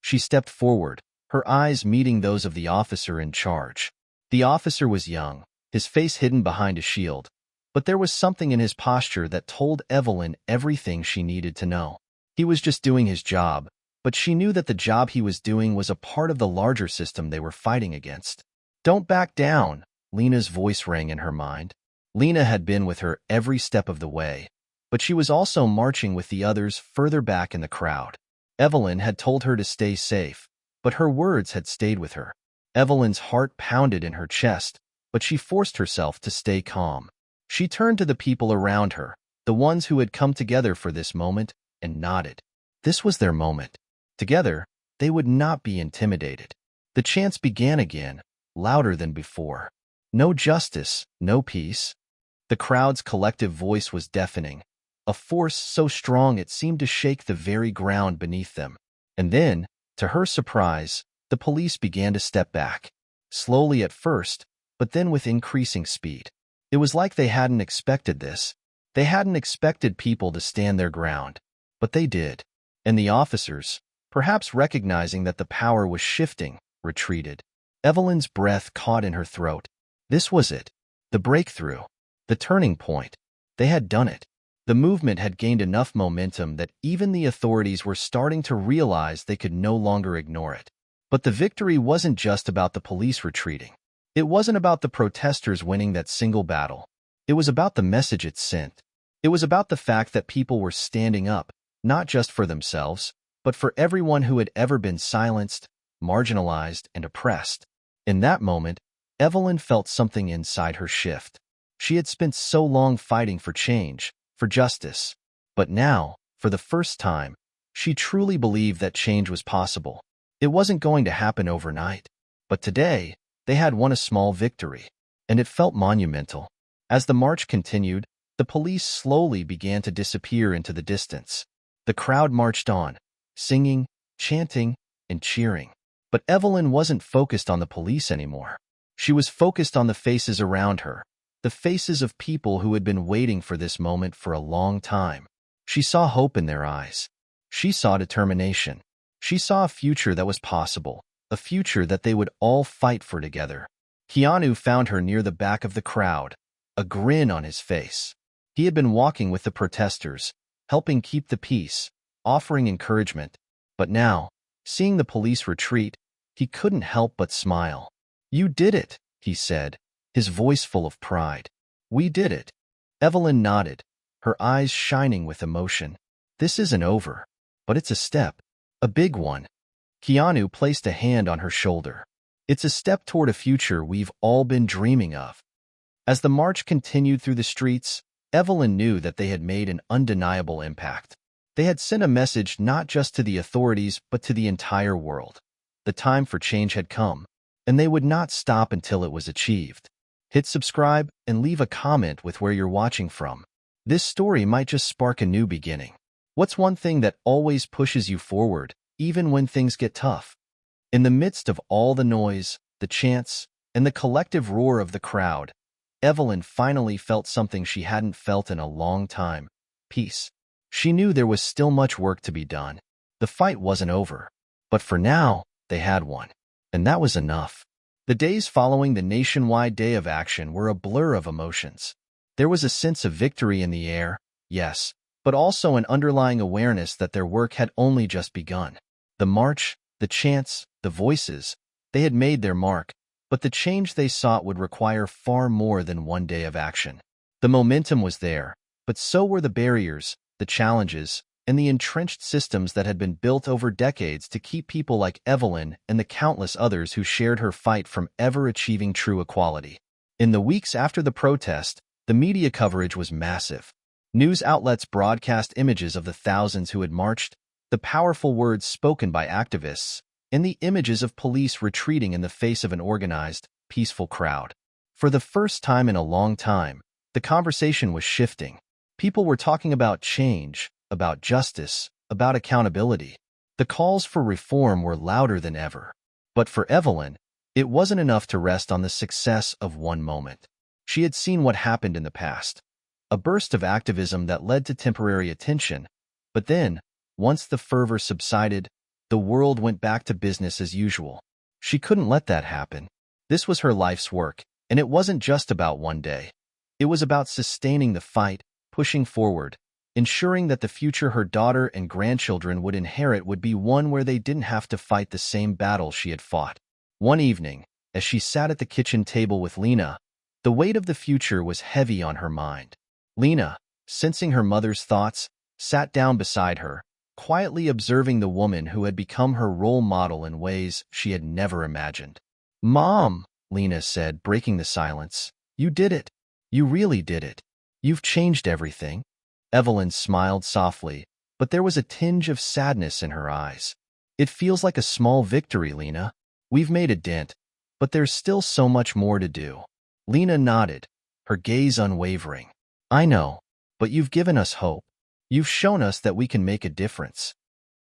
She stepped forward, her eyes meeting those of the officer in charge. The officer was young, his face hidden behind a shield. But there was something in his posture that told Evelyn everything she needed to know. He was just doing his job, but she knew that the job he was doing was a part of the larger system they were fighting against. "Don't back down," Lena's voice rang in her mind. Lena had been with her every step of the way, but she was also marching with the others further back in the crowd. Evelyn had told her to stay safe, but her words had stayed with her. Evelyn's heart pounded in her chest, but she forced herself to stay calm. She turned to the people around her, the ones who had come together for this moment, and nodded. This was their moment. Together, they would not be intimidated. The chants began again, louder than before. No justice, no peace. The crowd's collective voice was deafening, a force so strong it seemed to shake the very ground beneath them. And then, to her surprise, the police began to step back. Slowly at first, but then with increasing speed. It was like they hadn't expected this. They hadn't expected people to stand their ground. But they did. And the officers, perhaps recognizing that the power was shifting, retreated. Evelyn's breath caught in her throat. This was it. The breakthrough. The turning point. They had done it. The movement had gained enough momentum that even the authorities were starting to realize they could no longer ignore it. But the victory wasn't just about the police retreating. It wasn't about the protesters winning that single battle. It was about the message it sent. It was about the fact that people were standing up, not just for themselves, but for everyone who had ever been silenced, marginalized, and oppressed. In that moment, Evelyn felt something inside her shift. She had spent so long fighting for change, for justice. But now, for the first time, she truly believed that change was possible. It wasn't going to happen overnight. But today, they had won a small victory, and it felt monumental. As the march continued, the police slowly began to disappear into the distance. The crowd marched on, singing, chanting, and cheering. But Evelyn wasn't focused on the police anymore. She was focused on the faces around her, the faces of people who had been waiting for this moment for a long time. She saw hope in their eyes. She saw determination. She saw a future that was possible, a future that they would all fight for together. Keanu found her near the back of the crowd, a grin on his face. He had been walking with the protesters, helping keep the peace, offering encouragement. But now, seeing the police retreat, he couldn't help but smile. "You did it," he said, his voice full of pride. "We did it." Evelyn nodded, her eyes shining with emotion. "This isn't over, but it's a step, a big one." Keanu placed a hand on her shoulder. "It's a step toward a future we've all been dreaming of." As the march continued through the streets, Evelyn knew that they had made an undeniable impact. They had sent a message not just to the authorities but to the entire world. The time for change had come, and they would not stop until it was achieved. Hit subscribe and leave a comment with where you're watching from. This story might just spark a new beginning. What's one thing that always pushes you forward, even when things get tough? In the midst of all the noise, the chants, and the collective roar of the crowd, Evelyn finally felt something she hadn't felt in a long time: peace. She knew there was still much work to be done. The fight wasn't over. But for now, they had won. And that was enough. The days following the nationwide day of action were a blur of emotions. There was a sense of victory in the air, yes, but also an underlying awareness that their work had only just begun. The march, the chants, the voices, they had made their mark, but the change they sought would require far more than one day of action. The momentum was there, but so were the barriers, the challenges, and the entrenched systems that had been built over decades to keep people like Evelyn and the countless others who shared her fight from ever achieving true equality. In the weeks after the protest, the media coverage was massive. News outlets broadcast images of the thousands who had marched, the powerful words spoken by activists, and the images of police retreating in the face of an organized, peaceful crowd. For the first time in a long time, the conversation was shifting. People were talking about change, about justice, about accountability. The calls for reform were louder than ever. But for Evelyn, it wasn't enough to rest on the success of one moment. She had seen what happened in the past. A burst of activism that led to temporary attention. But then, once the fervor subsided, the world went back to business as usual. She couldn't let that happen. This was her life's work, And it wasn't just about one day. It was about sustaining the fight, pushing forward, ensuring that the future her daughter and grandchildren would inherit would be one where they didn't have to fight the same battle she had fought. One evening, as she sat at the kitchen table with Lena, the weight of the future was heavy on her mind. Lena, sensing her mother's thoughts, sat down beside her, quietly observing the woman who had become her role model in ways she had never imagined. "Mom," Lena said, breaking the silence, "you did it. You really did it. You've changed everything." Evelyn smiled softly, but there was a tinge of sadness in her eyes. "It feels like a small victory, Lena. We've made a dent, but there's still so much more to do." Lena nodded, her gaze unwavering. "I know, but you've given us hope. You've shown us that we can make a difference."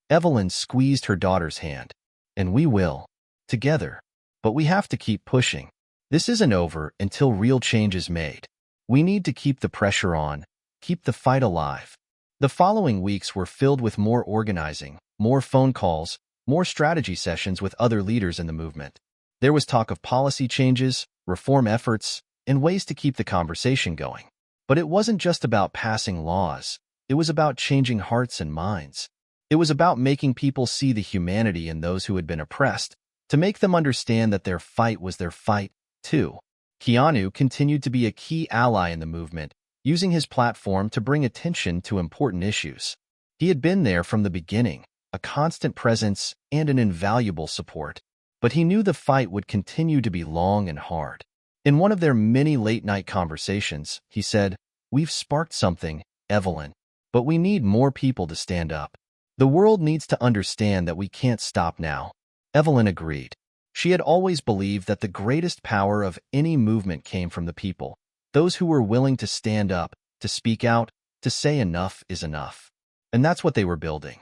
Evelyn squeezed her daughter's hand. "And we will. Together. But we have to keep pushing. This isn't over until real change is made. We need to keep the pressure on, keep the fight alive." The following weeks were filled with more organizing, more phone calls, more strategy sessions with other leaders in the movement. There was talk of policy changes, reform efforts, and ways to keep the conversation going. But it wasn't just about passing laws. It was about changing hearts and minds. It was about making people see the humanity in those who had been oppressed, to make them understand that their fight was their fight, too. Keanu continued to be a key ally in the movement, using his platform to bring attention to important issues. He had been there from the beginning, a constant presence and an invaluable support. But he knew the fight would continue to be long and hard. In one of their many late-night conversations, he said, "We've sparked something, Evelyn, but we need more people to stand up. The world needs to understand that we can't stop now." Evelyn agreed. She had always believed that the greatest power of any movement came from the people, those who were willing to stand up, to speak out, to say enough is enough. And that's what they were building.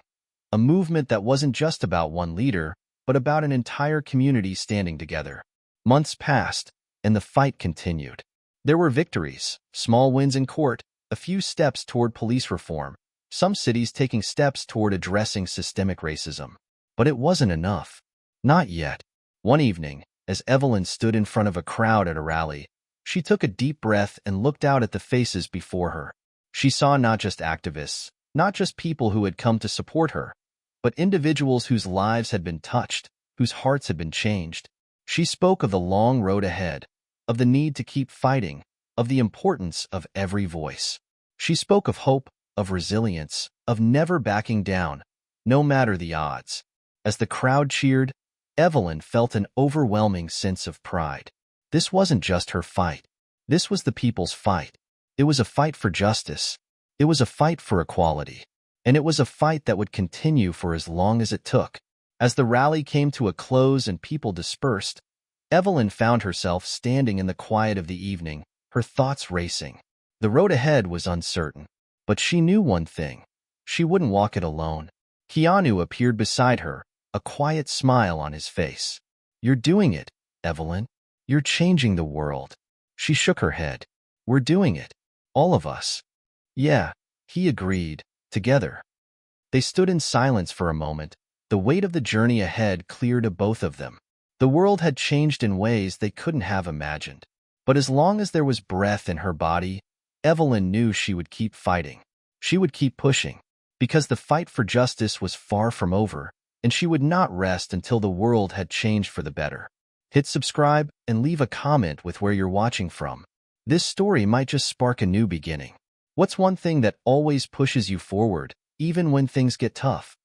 A movement that wasn't just about one leader, but about an entire community standing together. Months passed, and the fight continued. There were victories, small wins in court, a few steps toward police reform, some cities taking steps toward addressing systemic racism. But it wasn't enough. Not yet. One evening, as Evelyn stood in front of a crowd at a rally, she took a deep breath and looked out at the faces before her. She saw not just activists, not just people who had come to support her, but individuals whose lives had been touched, whose hearts had been changed. She spoke of the long road ahead, of the need to keep fighting, of the importance of every voice. She spoke of hope, of resilience, of never backing down, no matter the odds. As the crowd cheered, Evelyn felt an overwhelming sense of pride. This wasn't just her fight. This was the people's fight. It was a fight for justice. It was a fight for equality. And it was a fight that would continue for as long as it took. As the rally came to a close and people dispersed, Evelyn found herself standing in the quiet of the evening, her thoughts racing. The road ahead was uncertain, but she knew one thing. She wouldn't walk it alone. Keanu appeared beside her, a quiet smile on his face. "You're doing it, Evelyn. You're changing the world." She shook her head. "We're doing it. All of us." "Yeah," he agreed, "together." They stood in silence for a moment. The weight of the journey ahead cleared to both of them. The world had changed in ways they couldn't have imagined. But as long as there was breath in her body, Evelyn knew she would keep fighting. She would keep pushing, because the fight for justice was far from over, and she would not rest until the world had changed for the better. Hit subscribe and leave a comment with where you're watching from. This story might just spark a new beginning. What's one thing that always pushes you forward, even when things get tough?